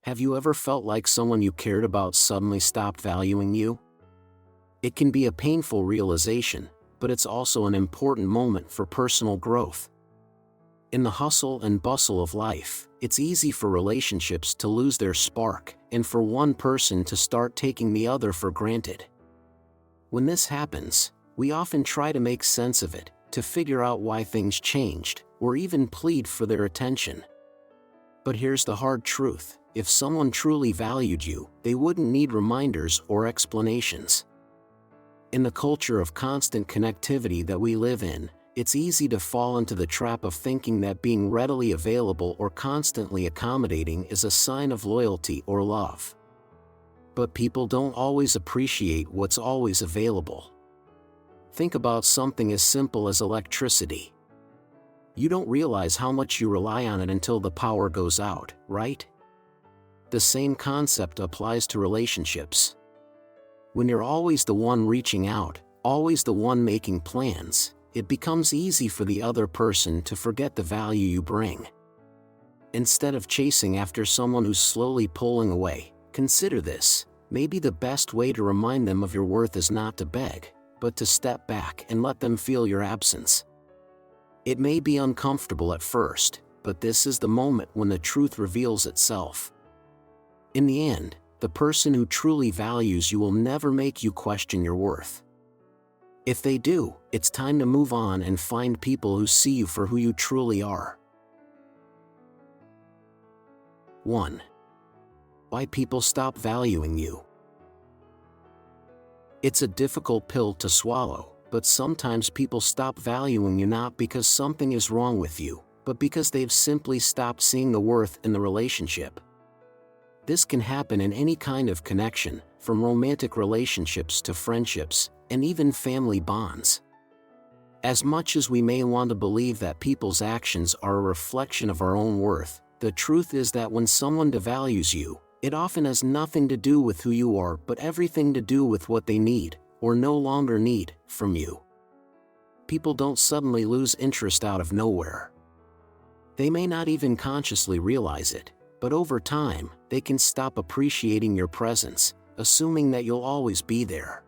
Have you ever felt like someone you cared about suddenly stopped valuing you? It can be a painful realization, but it's also an important moment for personal growth. In the hustle and bustle of life, it's easy for relationships to lose their spark, and for one person to start taking the other for granted. When this happens, we often try to make sense of it, to figure out why things changed, or even plead for their attention. But here's the hard truth: if someone truly valued you, they wouldn't need reminders or explanations. In the culture of constant connectivity that we live in, it's easy to fall into the trap of thinking that being readily available or constantly accommodating is a sign of loyalty or love. But people don't always appreciate what's always available. Think about something as simple as electricity. You don't realize how much you rely on it until the power goes out, right? The same concept applies to relationships. When you're always the one reaching out, always the one making plans, it becomes easy for the other person to forget the value you bring. Instead of chasing after someone who's slowly pulling away, consider this: maybe the best way to remind them of your worth is not to beg, but to step back and let them feel your absence. It may be uncomfortable at first, but this is the moment when the truth reveals itself. In the end, the person who truly values you will never make you question your worth. If they do, it's time to move on and find people who see you for who you truly are. 1. Why people stop valuing you. It's a difficult pill to swallow, but sometimes people stop valuing you not because something is wrong with you, but because they've simply stopped seeing the worth in the relationship. This can happen in any kind of connection, from romantic relationships to friendships, and even family bonds. As much as we may want to believe that people's actions are a reflection of our own worth, the truth is that when someone devalues you, it often has nothing to do with who you are but everything to do with what they need, or no longer need, from you. People don't suddenly lose interest out of nowhere. They may not even consciously realize it, but over time, they can stop appreciating your presence, assuming that you'll always be there.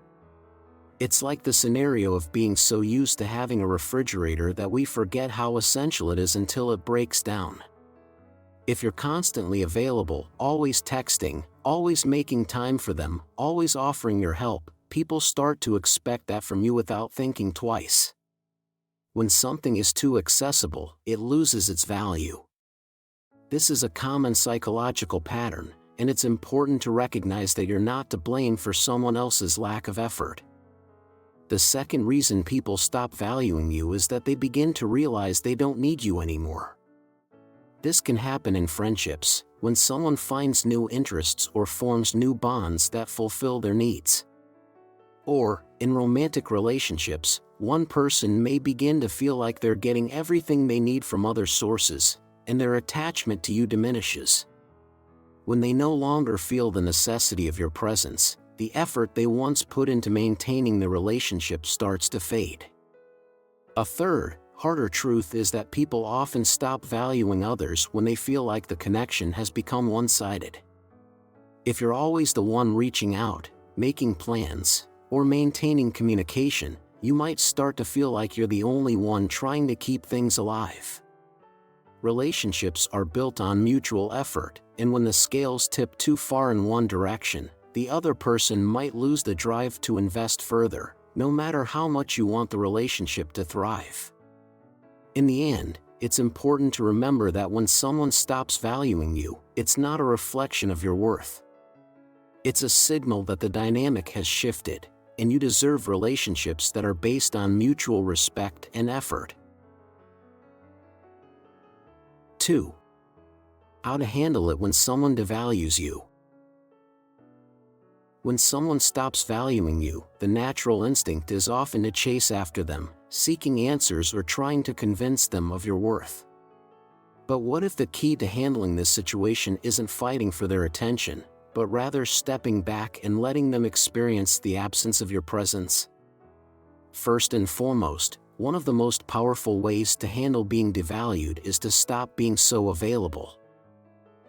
It's like the scenario of being so used to having a refrigerator that we forget how essential it is until it breaks down. If you're constantly available, always texting, always making time for them, always offering your help, people start to expect that from you without thinking twice. When something is too accessible, it loses its value. This is a common psychological pattern, and it's important to recognize that you're not to blame for someone else's lack of effort. The second reason people stop valuing you is that they begin to realize they don't need you anymore. This can happen in friendships, when someone finds new interests or forms new bonds that fulfill their needs. Or, in romantic relationships, one person may begin to feel like they're getting everything they need from other sources, and their attachment to you diminishes. When they no longer feel the necessity of your presence, the effort they once put into maintaining the relationship starts to fade. A third, harder truth is that people often stop valuing others when they feel like the connection has become one-sided. If you're always the one reaching out, making plans, or maintaining communication, you might start to feel like you're the only one trying to keep things alive. Relationships are built on mutual effort, and when the scales tip too far in one direction, the other person might lose the drive to invest further, no matter how much you want the relationship to thrive. In the end, it's important to remember that when someone stops valuing you, it's not a reflection of your worth. It's a signal that the dynamic has shifted, and you deserve relationships that are based on mutual respect and effort. 2. How to handle it when someone devalues you. When someone stops valuing you, the natural instinct is often to chase after them, seeking answers or trying to convince them of your worth. But what if the key to handling this situation isn't fighting for their attention, but rather stepping back and letting them experience the absence of your presence? First and foremost, one of the most powerful ways to handle being devalued is to stop being so available.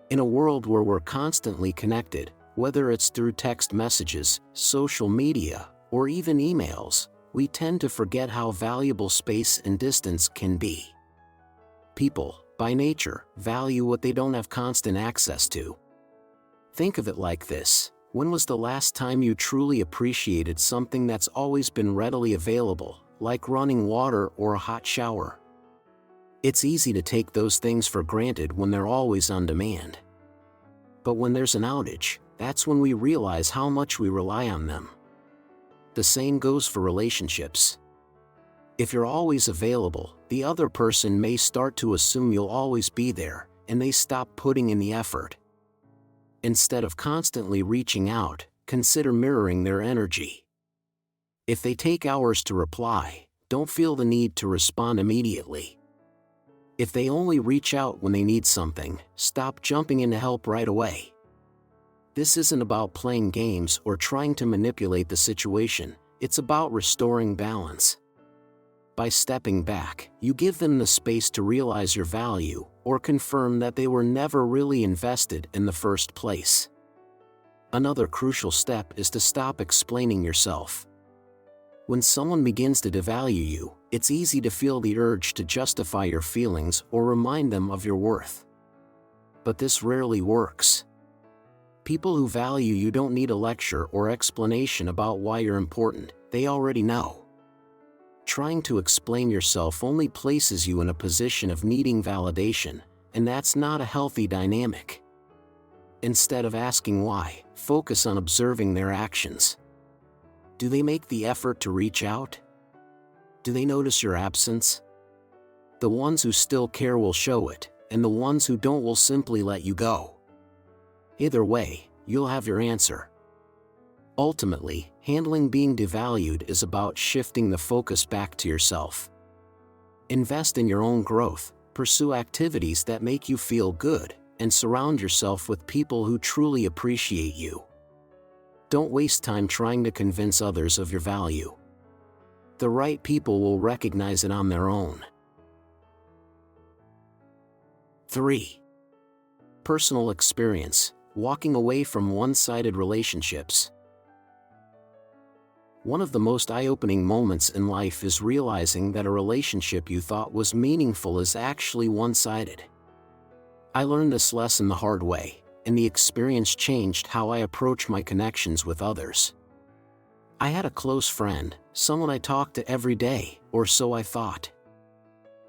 In a world where we're constantly connected, whether it's through text messages, social media, or even emails, we tend to forget how valuable space and distance can be. People, by nature, value what they don't have constant access to. Think of it like this: when was the last time you truly appreciated something that's always been readily available, like running water or a hot shower? It's easy to take those things for granted when they're always on demand. But when there's an outage, that's when we realize how much we rely on them. The same goes for relationships. If you're always available, the other person may start to assume you'll always be there, and they stop putting in the effort. Instead of constantly reaching out, consider mirroring their energy. If they take hours to reply, don't feel the need to respond immediately. If they only reach out when they need something, stop jumping in to help right away. This isn't about playing games or trying to manipulate the situation, it's about restoring balance. By stepping back, you give them the space to realize your value, or confirm that they were never really invested in the first place. Another crucial step is to stop explaining yourself. When someone begins to devalue you, it's easy to feel the urge to justify your feelings or remind them of your worth. But this rarely works. People who value you don't need a lecture or explanation about why you're important, they already know. Trying to explain yourself only places you in a position of needing validation, and that's not a healthy dynamic. Instead of asking why, focus on observing their actions. Do they make the effort to reach out? Do they notice your absence? The ones who still care will show it, and the ones who don't will simply let you go. Either way, you'll have your answer. Ultimately, handling being devalued is about shifting the focus back to yourself. Invest in your own growth, pursue activities that make you feel good, and surround yourself with people who truly appreciate you. Don't waste time trying to convince others of your value. The right people will recognize it on their own. 3. Personal experience: walking away from one-sided relationships. One of the most eye-opening moments in life is realizing that a relationship you thought was meaningful is actually one-sided. I learned this lesson the hard way, and the experience changed how I approach my connections with others. I had a close friend, someone I talked to every day, or so I thought.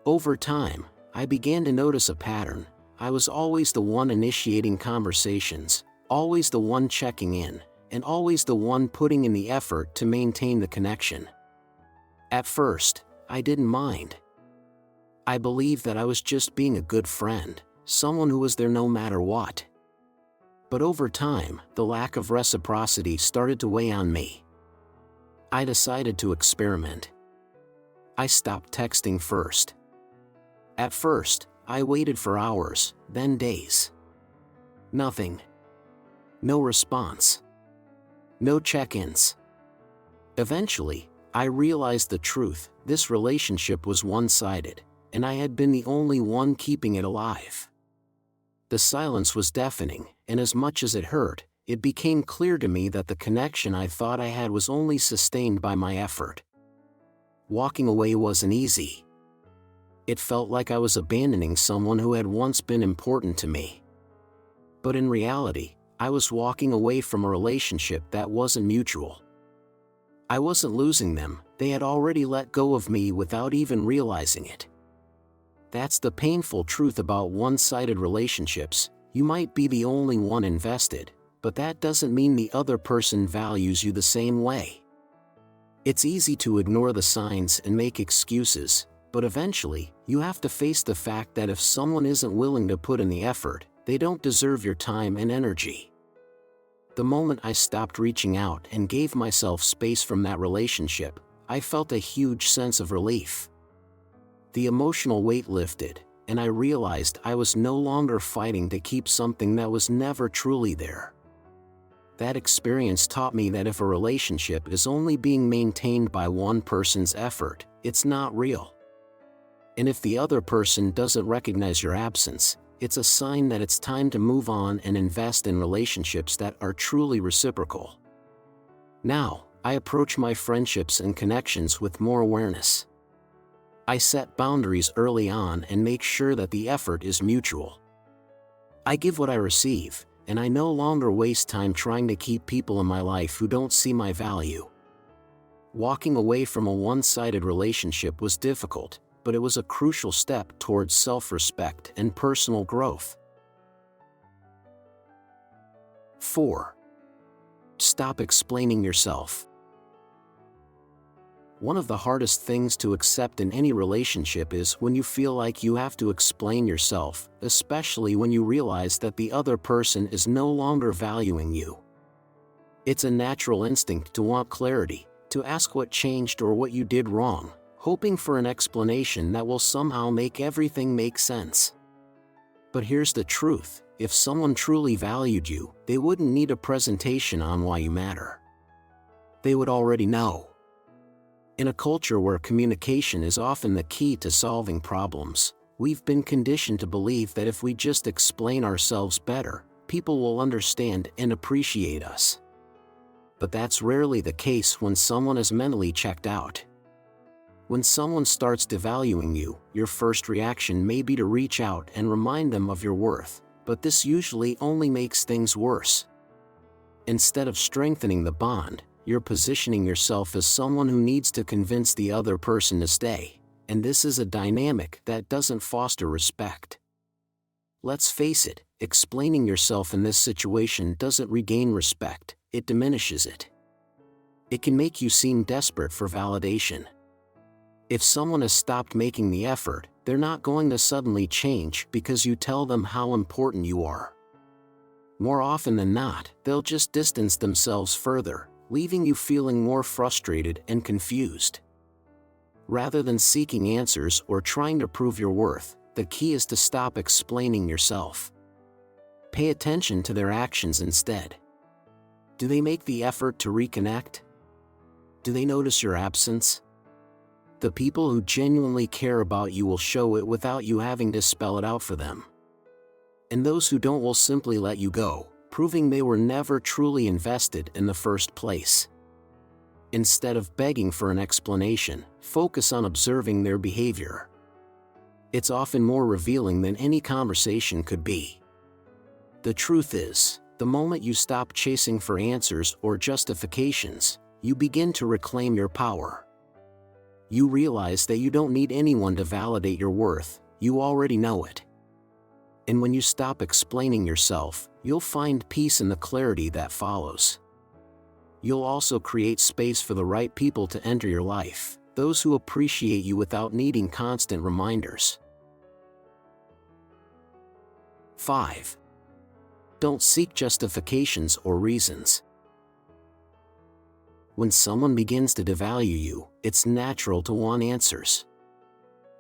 Over time, I began to notice a pattern. I was always the one initiating conversations, always the one checking in, and always the one putting in the effort to maintain the connection. At first, I didn't mind. I believed that I was just being a good friend, someone who was there no matter what. But over time, the lack of reciprocity started to weigh on me. I decided to experiment. I stopped texting first. At first, I waited for hours, then days. Nothing. No response. No check-ins. Eventually, I realized the truth: this relationship was one-sided, and I had been the only one keeping it alive. The silence was deafening, and as much as it hurt, it became clear to me that the connection I thought I had was only sustained by my effort. Walking away wasn't easy. It felt like I was abandoning someone who had once been important to me. But in reality, I was walking away from a relationship that wasn't mutual. I wasn't losing them, they had already let go of me without even realizing it. That's the painful truth about one-sided relationships: you might be the only one invested, but that doesn't mean the other person values you the same way. It's easy to ignore the signs and make excuses, but eventually, you have to face the fact that if someone isn't willing to put in the effort, they don't deserve your time and energy. The moment I stopped reaching out and gave myself space from that relationship, I felt a huge sense of relief. The emotional weight lifted, and I realized I was no longer fighting to keep something that was never truly there. That experience taught me that if a relationship is only being maintained by one person's effort, it's not real. And if the other person doesn't recognize your absence, it's a sign that it's time to move on and invest in relationships that are truly reciprocal. Now, I approach my friendships and connections with more awareness. I set boundaries early on and make sure that the effort is mutual. I give what I receive, and I no longer waste time trying to keep people in my life who don't see my value. Walking away from a one-sided relationship was difficult, but it was a crucial step towards self-respect and personal growth. 4. Stop explaining yourself. One of the hardest things to accept in any relationship is when you feel like you have to explain yourself, especially when you realize that the other person is no longer valuing you. It's a natural instinct to want clarity, to ask what changed or what you did wrong, hoping for an explanation that will somehow make everything make sense. But here's the truth: if someone truly valued you, they wouldn't need a presentation on why you matter. They would already know. In a culture where communication is often the key to solving problems, we've been conditioned to believe that if we just explain ourselves better, people will understand and appreciate us. But that's rarely the case when someone is mentally checked out. When someone starts devaluing you, your first reaction may be to reach out and remind them of your worth, but this usually only makes things worse. Instead of strengthening the bond, you're positioning yourself as someone who needs to convince the other person to stay, and this is a dynamic that doesn't foster respect. Let's face it, explaining yourself in this situation doesn't regain respect, it diminishes it. It can make you seem desperate for validation. If someone has stopped making the effort, they're not going to suddenly change because you tell them how important you are. More often than not, they'll just distance themselves further, leaving you feeling more frustrated and confused. Rather than seeking answers or trying to prove your worth, the key is to stop explaining yourself. Pay attention to their actions instead. Do they make the effort to reconnect? Do they notice your absence? The people who genuinely care about you will show it without you having to spell it out for them. And those who don't will simply let you go, proving they were never truly invested in the first place. Instead of begging for an explanation, focus on observing their behavior. It's often more revealing than any conversation could be. The truth is, the moment you stop chasing for answers or justifications, you begin to reclaim your power. You realize that you don't need anyone to validate your worth, you already know it. And when you stop explaining yourself, you'll find peace in the clarity that follows. You'll also create space for the right people to enter your life, those who appreciate you without needing constant reminders. 5. Don't seek justifications or reasons. When someone begins to devalue you, it's natural to want answers.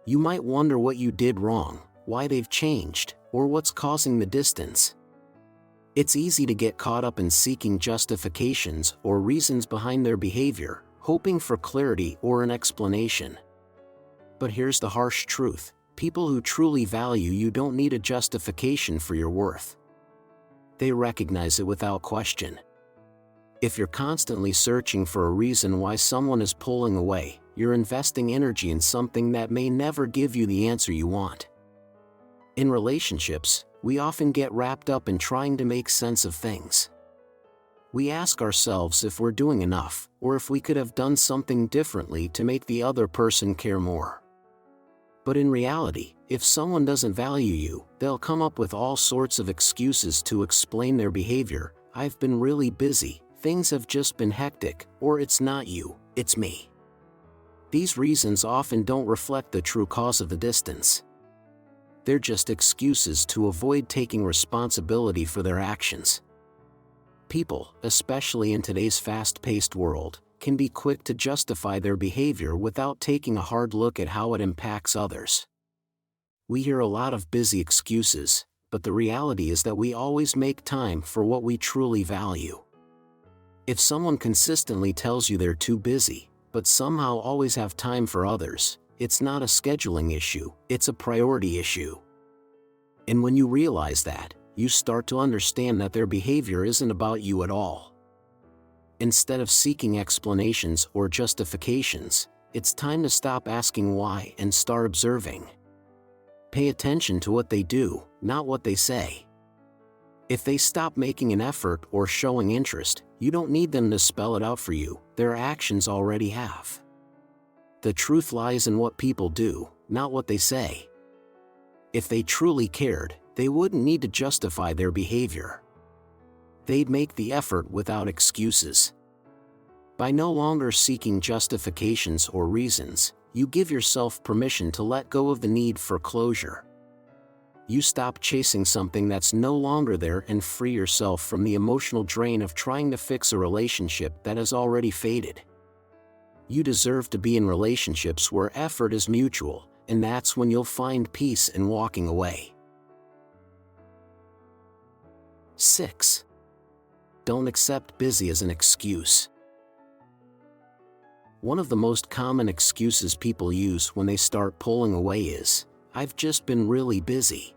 You might wonder what you did wrong, why they've changed, or what's causing the distance. It's easy to get caught up in seeking justifications or reasons behind their behavior, hoping for clarity or an explanation. But here's the harsh truth: people who truly value you don't need a justification for your worth. They recognize it without question. If you're constantly searching for a reason why someone is pulling away, you're investing energy in something that may never give you the answer you want. In relationships, we often get wrapped up in trying to make sense of things. We ask ourselves if we're doing enough, or if we could have done something differently to make the other person care more. But in reality, if someone doesn't value you, they'll come up with all sorts of excuses to explain their behavior. I've been really busy, things have just been hectic, or it's not you, it's me. These reasons often don't reflect the true cause of the distance. They're just excuses to avoid taking responsibility for their actions. People, especially in today's fast-paced world, can be quick to justify their behavior without taking a hard look at how it impacts others. We hear a lot of busy excuses, but the reality is that we always make time for what we truly value. If someone consistently tells you they're too busy, but somehow always have time for others, it's not a scheduling issue, it's a priority issue. And when you realize that, you start to understand that their behavior isn't about you at all. Instead of seeking explanations or justifications, it's time to stop asking why and start observing. Pay attention to what they do, not what they say. If they stop making an effort or showing interest, you don't need them to spell it out for you, their actions already have. The truth lies in what people do, not what they say. If they truly cared, they wouldn't need to justify their behavior. They'd make the effort without excuses. By no longer seeking justifications or reasons, you give yourself permission to let go of the need for closure. You stop chasing something that's no longer there and free yourself from the emotional drain of trying to fix a relationship that has already faded. You deserve to be in relationships where effort is mutual, and that's when you'll find peace in walking away. 6. Don't accept busy as an excuse. One of the most common excuses people use when they start pulling away is, "I've just been really busy."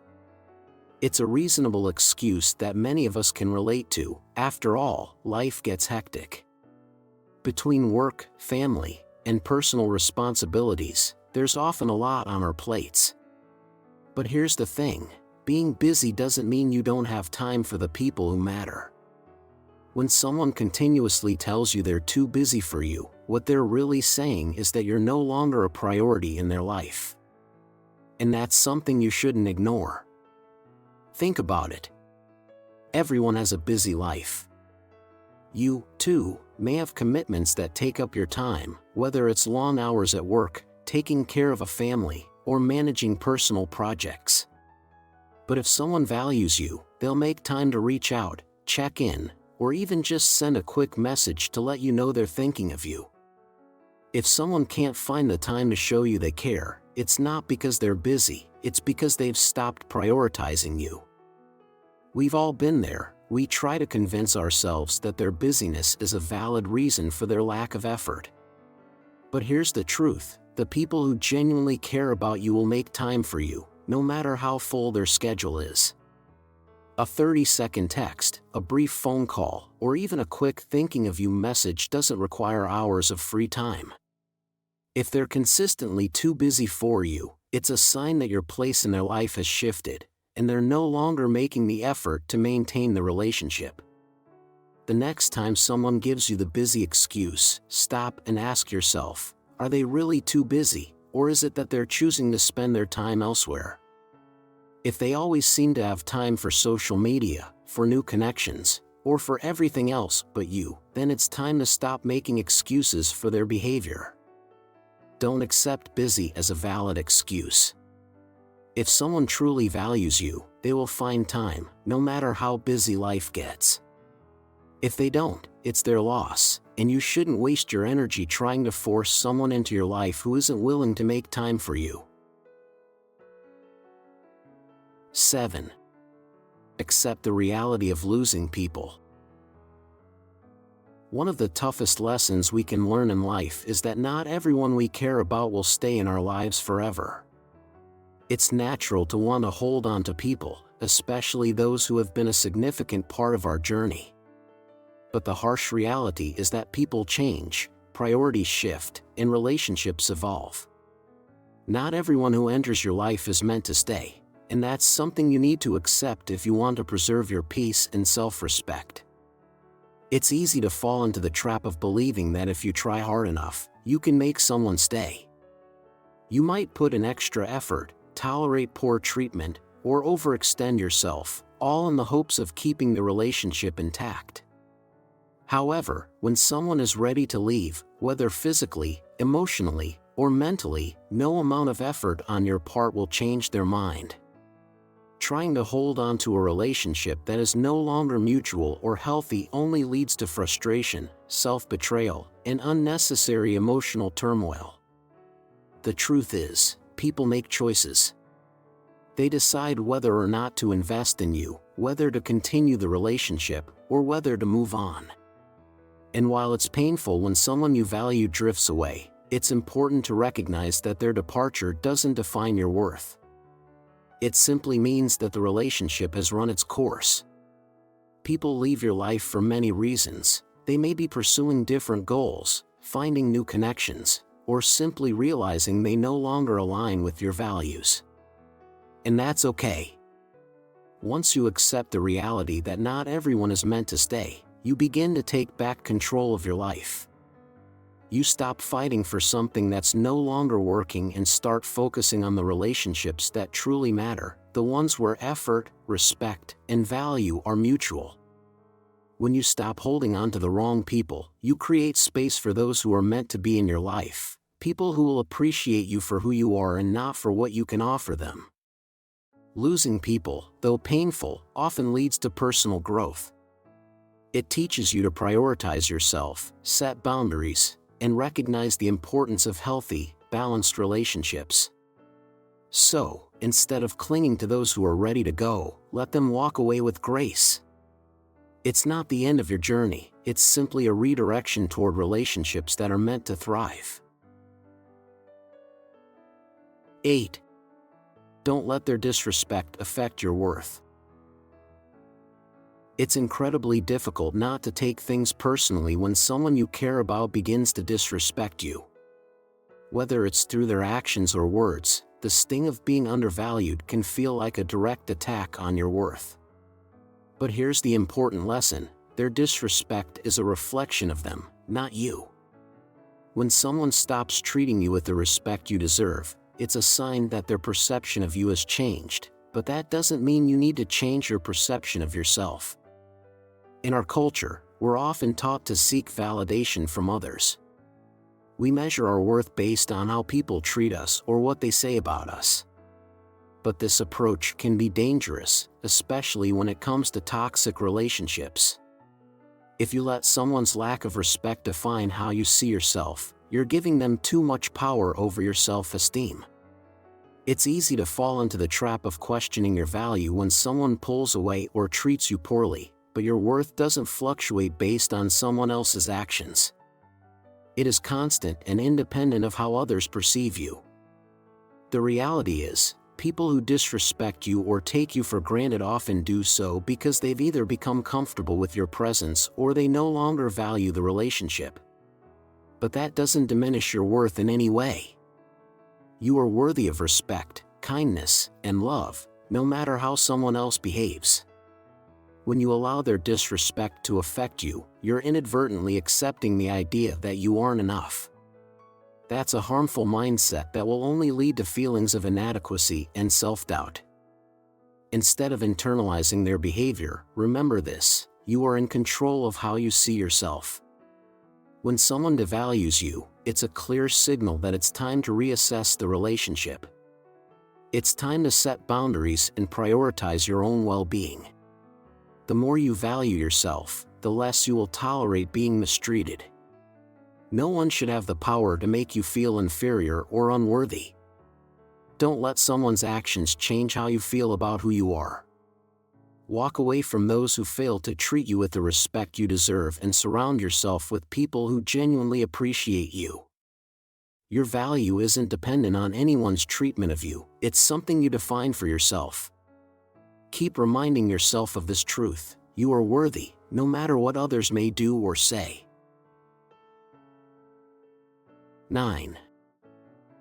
It's a reasonable excuse that many of us can relate to. After all, life gets hectic. Between work, family, and personal responsibilities, there's often a lot on our plates. But here's the thing, being busy doesn't mean you don't have time for the people who matter. When someone continuously tells you they're too busy for you, what they're really saying is that you're no longer a priority in their life. And that's something you shouldn't ignore. Think about it. Everyone has a busy life. You, too, may have commitments that take up your time, whether it's long hours at work, taking care of a family, or managing personal projects. But if someone values you, they'll make time to reach out, check in, or even just send a quick message to let you know they're thinking of you. If someone can't find the time to show you they care, it's not because they're busy, it's because they've stopped prioritizing you. We've all been there. We try to convince ourselves that their busyness is a valid reason for their lack of effort. But here's the truth, the people who genuinely care about you will make time for you, no matter how full their schedule is. A 30-second text, a brief phone call, or even a quick thinking of you message doesn't require hours of free time. If they're consistently too busy for you, it's a sign that your place in their life has shifted, and they're no longer making the effort to maintain the relationship. The next time someone gives you the busy excuse, stop and ask yourself, are they really too busy, or is it that they're choosing to spend their time elsewhere? If they always seem to have time for social media, for new connections, or for everything else but you, then it's time to stop making excuses for their behavior. Don't accept busy as a valid excuse. If someone truly values you, they will find time, no matter how busy life gets. If they don't, it's their loss, and you shouldn't waste your energy trying to force someone into your life who isn't willing to make time for you. 7. Accept the reality of losing people. One of the toughest lessons we can learn in life is that not everyone we care about will stay in our lives forever. It's natural to want to hold on to people, especially those who have been a significant part of our journey. But the harsh reality is that people change, priorities shift, and relationships evolve. Not everyone who enters your life is meant to stay, and that's something you need to accept if you want to preserve your peace and self-respect. It's easy to fall into the trap of believing that if you try hard enough, you can make someone stay. You might put in extra effort, tolerate poor treatment, or overextend yourself, all in the hopes of keeping the relationship intact. However, when someone is ready to leave, whether physically, emotionally, or mentally, no amount of effort on your part will change their mind. Trying to hold on to a relationship that is no longer mutual or healthy only leads to frustration, self-betrayal, and unnecessary emotional turmoil. The truth is, people make choices. They decide whether or not to invest in you, whether to continue the relationship, or whether to move on. And while it's painful when someone you value drifts away, it's important to recognize that their departure doesn't define your worth. It simply means that the relationship has run its course. People leave your life for many reasons. They may be pursuing different goals, finding new connections, or simply realizing they no longer align with your values. And that's okay. Once you accept the reality that not everyone is meant to stay, you begin to take back control of your life. You stop fighting for something that's no longer working and start focusing on the relationships that truly matter, the ones where effort, respect, and value are mutual. When you stop holding on to the wrong people, you create space for those who are meant to be in your life, people who will appreciate you for who you are and not for what you can offer them. Losing people, though painful, often leads to personal growth. It teaches you to prioritize yourself, set boundaries, and recognize the importance of healthy, balanced relationships. So, instead of clinging to those who are ready to go, let them walk away with grace. It's not the end of your journey, it's simply a redirection toward relationships that are meant to thrive. 8. Don't let their disrespect affect your worth. It's incredibly difficult not to take things personally when someone you care about begins to disrespect you. Whether it's through their actions or words, the sting of being undervalued can feel like a direct attack on your worth. But here's the important lesson: their disrespect is a reflection of them, not you. When someone stops treating you with the respect you deserve, it's a sign that their perception of you has changed, but that doesn't mean you need to change your perception of yourself. In our culture, we're often taught to seek validation from others. We measure our worth based on how people treat us or what they say about us. But this approach can be dangerous, especially when it comes to toxic relationships. If you let someone's lack of respect define how you see yourself, you're giving them too much power over your self-esteem. It's easy to fall into the trap of questioning your value when someone pulls away or treats you poorly, but your worth doesn't fluctuate based on someone else's actions. It is constant and independent of how others perceive you. The reality is, people who disrespect you or take you for granted often do so because they've either become comfortable with your presence or they no longer value the relationship. But that doesn't diminish your worth in any way. You are worthy of respect, kindness, and love, no matter how someone else behaves. When you allow their disrespect to affect you, you're inadvertently accepting the idea that you aren't enough. That's a harmful mindset that will only lead to feelings of inadequacy and self-doubt. Instead of internalizing their behavior, remember this: you are in control of how you see yourself. When someone devalues you, it's a clear signal that it's time to reassess the relationship. It's time to set boundaries and prioritize your own well-being. The more you value yourself, the less you will tolerate being mistreated. No one should have the power to make you feel inferior or unworthy. Don't let someone's actions change how you feel about who you are. Walk away from those who fail to treat you with the respect you deserve and surround yourself with people who genuinely appreciate you. Your value isn't dependent on anyone's treatment of you, it's something you define for yourself. Keep reminding yourself of this truth: you are worthy, no matter what others may do or say. 9.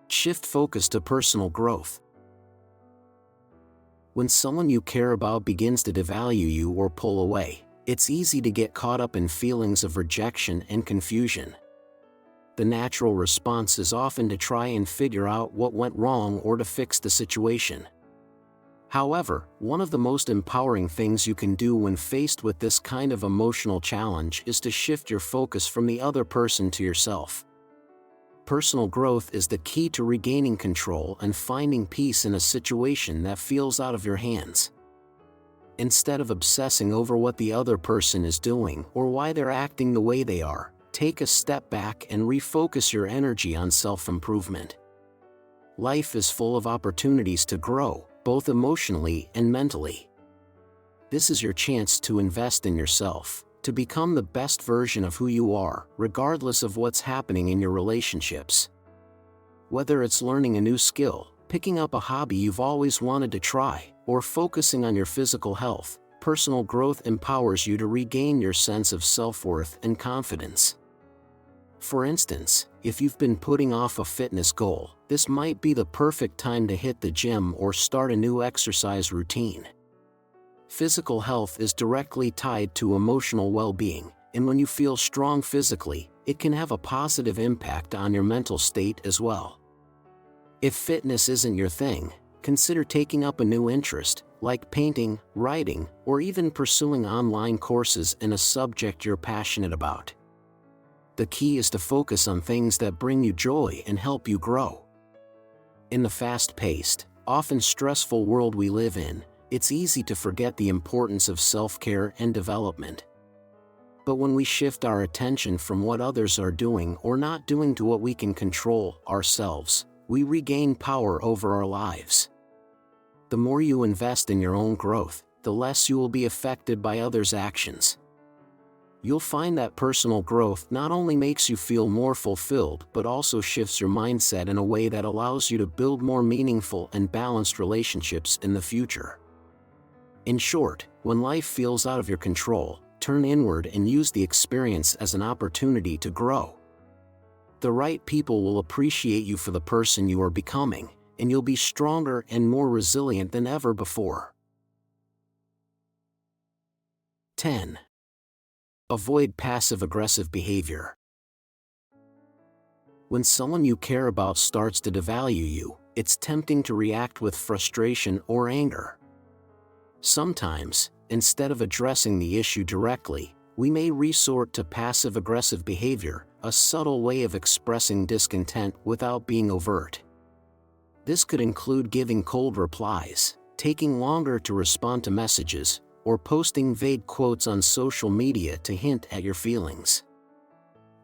Shift focus to personal growth. When someone you care about begins to devalue you or pull away, it's easy to get caught up in feelings of rejection and confusion. The natural response is often to try and figure out what went wrong or to fix the situation. However, one of the most empowering things you can do when faced with this kind of emotional challenge is to shift your focus from the other person to yourself. Personal growth is the key to regaining control and finding peace in a situation that feels out of your hands. Instead of obsessing over what the other person is doing or why they're acting the way they are, take a step back and refocus your energy on self-improvement. Life is full of opportunities to grow, both emotionally and mentally. This is your chance to invest in yourself, to become the best version of who you are, regardless of what's happening in your relationships. Whether it's learning a new skill, picking up a hobby you've always wanted to try, or focusing on your physical health. Personal growth empowers you to regain your sense of self-worth and confidence. For instance, if you've been putting off a fitness goal, this might be the perfect time to hit the gym or start a new exercise routine. Physical health is directly tied to emotional well-being, and when you feel strong physically, it can have a positive impact on your mental state as well. If fitness isn't your thing, consider taking up a new interest, like painting, writing, or even pursuing online courses in a subject you're passionate about. The key is to focus on things that bring you joy and help you grow. In the fast-paced, often stressful world we live in, it's easy to forget the importance of self-care and development. But when we shift our attention from what others are doing or not doing to what we can control ourselves, we regain power over our lives. The more you invest in your own growth, the less you will be affected by others' actions. You'll find that personal growth not only makes you feel more fulfilled but also shifts your mindset in a way that allows you to build more meaningful and balanced relationships in the future. In short, when life feels out of your control, turn inward and use the experience as an opportunity to grow. The right people will appreciate you for the person you are becoming, and you'll be stronger and more resilient than ever before. 10. Avoid passive-aggressive behavior. When someone you care about starts to devalue you, it's tempting to react with frustration or anger. Sometimes, instead of addressing the issue directly, we may resort to passive-aggressive behavior, a subtle way of expressing discontent without being overt. This could include giving cold replies, taking longer to respond to messages, or posting vague quotes on social media to hint at your feelings.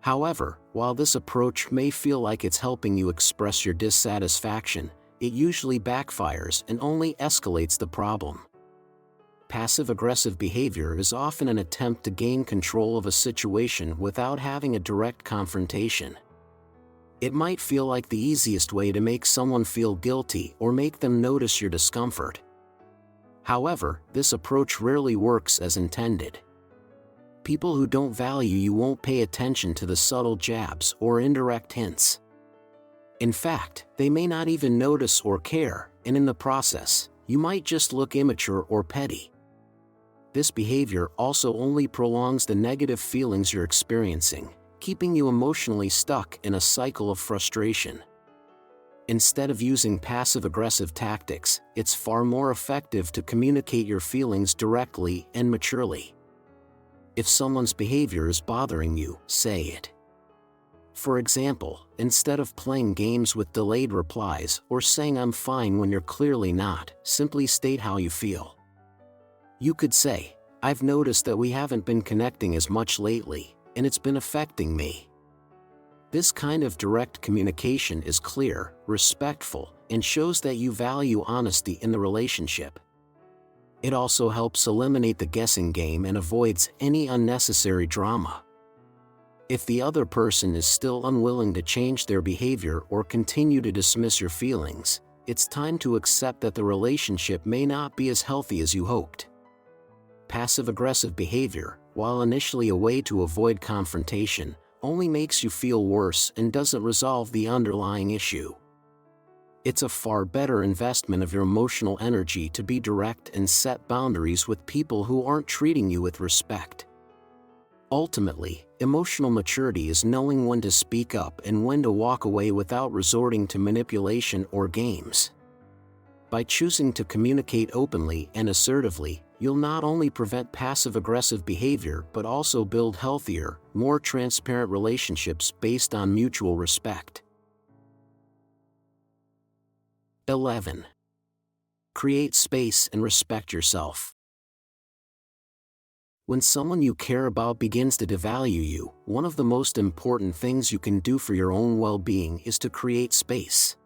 However, while this approach may feel like it's helping you express your dissatisfaction, it usually backfires and only escalates the problem. Passive-aggressive behavior is often an attempt to gain control of a situation without having a direct confrontation. It might feel like the easiest way to make someone feel guilty or make them notice your discomfort. However, this approach rarely works as intended. People who don't value you won't pay attention to the subtle jabs or indirect hints. In fact, they may not even notice or care, and in the process, you might just look immature or petty. This behavior also only prolongs the negative feelings you're experiencing, keeping you emotionally stuck in a cycle of frustration. Instead of using passive-aggressive tactics, it's far more effective to communicate your feelings directly and maturely. If someone's behavior is bothering you, say it. For example, instead of playing games with delayed replies or saying "I'm fine" when you're clearly not, simply state how you feel. You could say, "I've noticed that we haven't been connecting as much lately, and it's been affecting me." This kind of direct communication is clear, respectful, and shows that you value honesty in the relationship. It also helps eliminate the guessing game and avoids any unnecessary drama. If the other person is still unwilling to change their behavior or continue to dismiss your feelings, it's time to accept that the relationship may not be as healthy as you hoped. Passive-aggressive behavior, while initially a way to avoid confrontation, only makes you feel worse and doesn't resolve the underlying issue. It's a far better investment of your emotional energy to be direct and set boundaries with people who aren't treating you with respect. Ultimately, emotional maturity is knowing when to speak up and when to walk away without resorting to manipulation or games. By choosing to communicate openly and assertively, you'll not only prevent passive-aggressive behavior but also build healthier, more transparent relationships based on mutual respect. 11. Create space and respect yourself. When someone you care about begins to devalue you, one of the most important things you can do for your own well-being is to create space.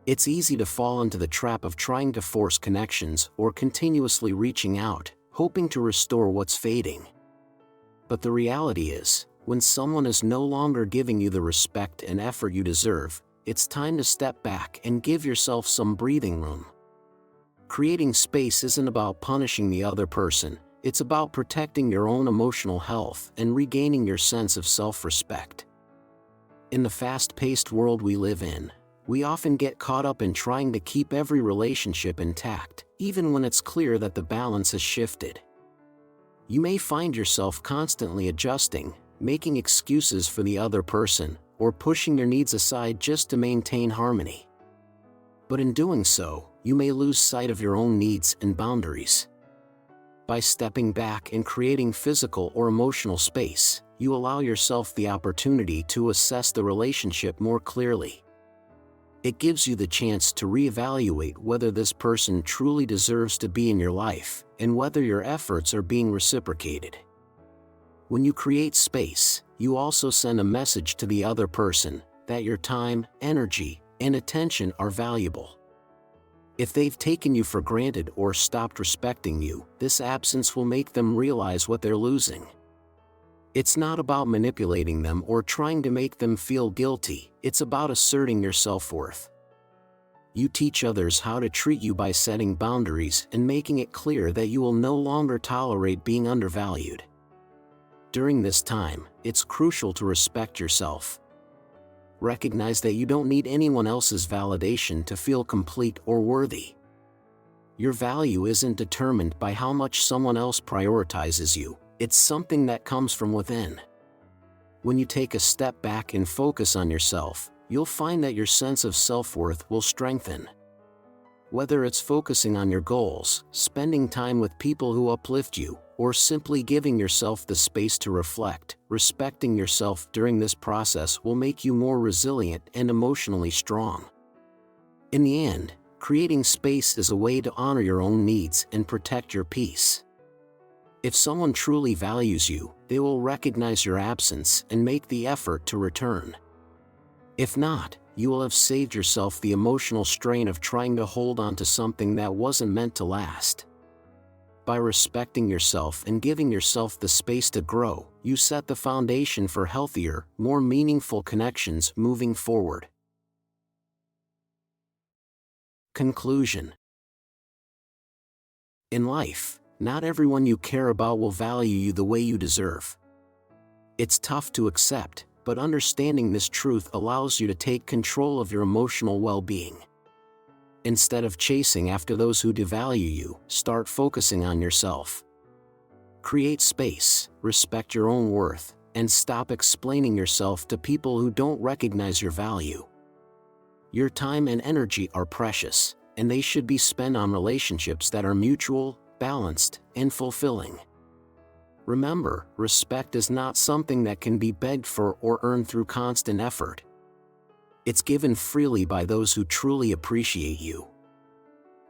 It's easy to fall into the trap of trying to force connections or continuously reaching out, hoping to restore what's fading. But the reality is, when someone is no longer giving you the respect and effort you deserve, it's time to step back and give yourself some breathing room. Creating space isn't about punishing the other person, it's about protecting your own emotional health and regaining your sense of self-respect. In the fast-paced world we live in, we often get caught up in trying to keep every relationship intact, even when it's clear that the balance has shifted. You may find yourself constantly adjusting, making excuses for the other person, or pushing your needs aside just to maintain harmony. But in doing so, you may lose sight of your own needs and boundaries. By stepping back and creating physical or emotional space, you allow yourself the opportunity to assess the relationship more clearly. It gives you the chance to reevaluate whether this person truly deserves to be in your life, and whether your efforts are being reciprocated. When you create space, you also send a message to the other person that your time, energy, and attention are valuable. If they've taken you for granted or stopped respecting you, this absence will make them realize what they're losing. It's not about manipulating them or trying to make them feel guilty, it's about asserting your self-worth. You teach others how to treat you by setting boundaries and making it clear that you will no longer tolerate being undervalued. During this time, it's crucial to respect yourself. Recognize that you don't need anyone else's validation to feel complete or worthy. Your value isn't determined by how much someone else prioritizes you, it's something that comes from within. When you take a step back and focus on yourself, you'll find that your sense of self-worth will strengthen. Whether it's focusing on your goals, spending time with people who uplift you, or simply giving yourself the space to reflect, respecting yourself during this process will make you more resilient and emotionally strong. In the end, creating space is a way to honor your own needs and protect your peace. If someone truly values you, they will recognize your absence and make the effort to return. If not, you will have saved yourself the emotional strain of trying to hold on to something that wasn't meant to last. By respecting yourself and giving yourself the space to grow, you set the foundation for healthier, more meaningful connections moving forward. Conclusion. In life, not everyone you care about will value you the way you deserve. It's tough to accept, but understanding this truth allows you to take control of your emotional well-being. Instead of chasing after those who devalue you, start focusing on yourself. Create space, respect your own worth, and stop explaining yourself to people who don't recognize your value. Your time and energy are precious, and they should be spent on relationships that are mutual, balanced, and fulfilling. Remember, respect is not something that can be begged for or earned through constant effort. It's given freely by those who truly appreciate you.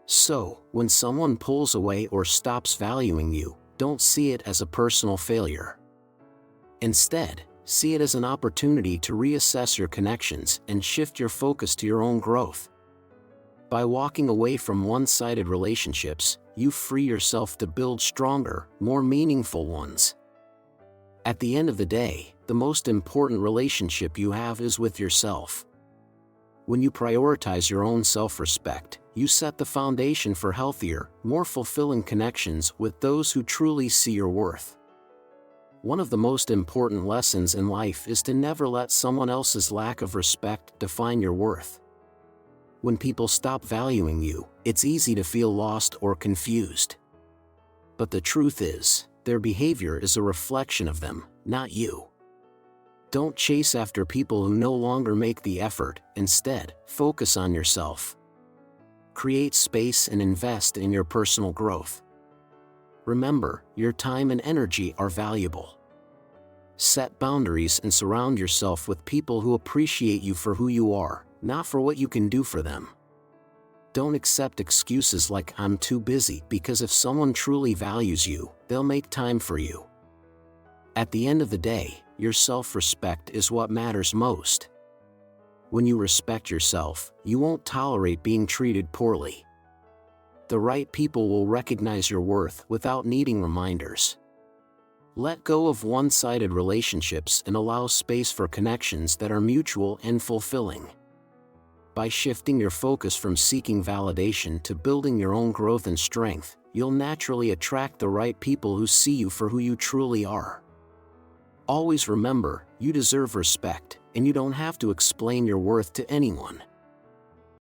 So, when someone pulls away or stops valuing you, don't see it as a personal failure. Instead, see it as an opportunity to reassess your connections and shift your focus to your own growth. By walking away from one-sided relationships, you free yourself to build stronger, more meaningful ones. At the end of the day, the most important relationship you have is with yourself. When you prioritize your own self-respect, you set the foundation for healthier, more fulfilling connections with those who truly see your worth. One of the most important lessons in life is to never let someone else's lack of respect define your worth. When people stop valuing you, it's easy to feel lost or confused. But the truth is, their behavior is a reflection of them, not you. Don't chase after people who no longer make the effort, instead, focus on yourself. Create space and invest in your personal growth. Remember, your time and energy are valuable. Set boundaries and surround yourself with people who appreciate you for who you are, not for what you can do for them. Don't accept excuses like "I'm too busy," because if someone truly values you, they'll make time for you. At the end of the day, your self-respect is what matters most. When you respect yourself, you won't tolerate being treated poorly. The right people will recognize your worth without needing reminders. Let go of one-sided relationships and allow space for connections that are mutual and fulfilling. By shifting your focus from seeking validation to building your own growth and strength, you'll naturally attract the right people who see you for who you truly are. Always remember, you deserve respect, and you don't have to explain your worth to anyone.